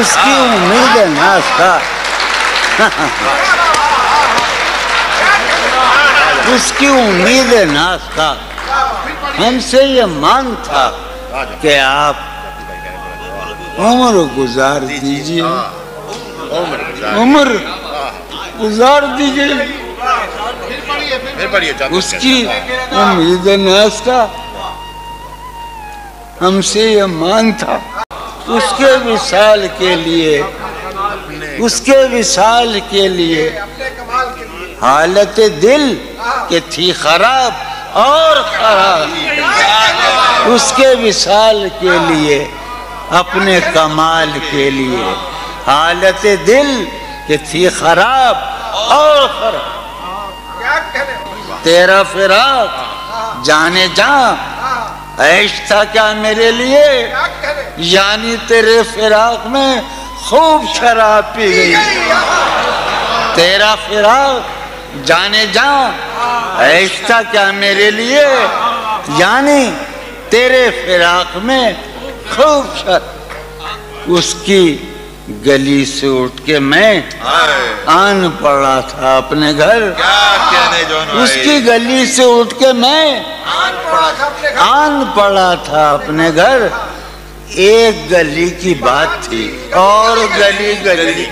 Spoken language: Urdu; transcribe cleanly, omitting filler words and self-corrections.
اس کی امید ناز تھا، اس کی امید ناز تھا، ہم سے یہ مانگ تھا کہ آپ عمر گزار دیجئے، عمر گزار دیجئے۔ اس کی امید ناز تھا، ہم سے یہ مانگ تھا، اس کے وصال کے لیے، اس کے وصال کے لیے حالت دل کہ تھی خراب اور خراب، اس کے وصال کے لیے، اپنے کمال کے لیے حالت دل کہ تھی خراب اور خراب۔ تیرا فراق جانے جاں عیش تھا کیا میرے لیے، یعنی تیرے فراق میں خوب شراب پی گئی۔ تیرا فراق جانے جاں عیش تھا کیا میرے لیے، یعنی تیرے فراق میں خوب شراب۔ اس کی گلی سے اٹھ کے میں آن پڑا تھا اپنے گھر، اس کی گلی سے اٹھ کے میں آن پڑا تھا اپنے گھر۔ ایک گلی کی بات تھی اور گلی گلی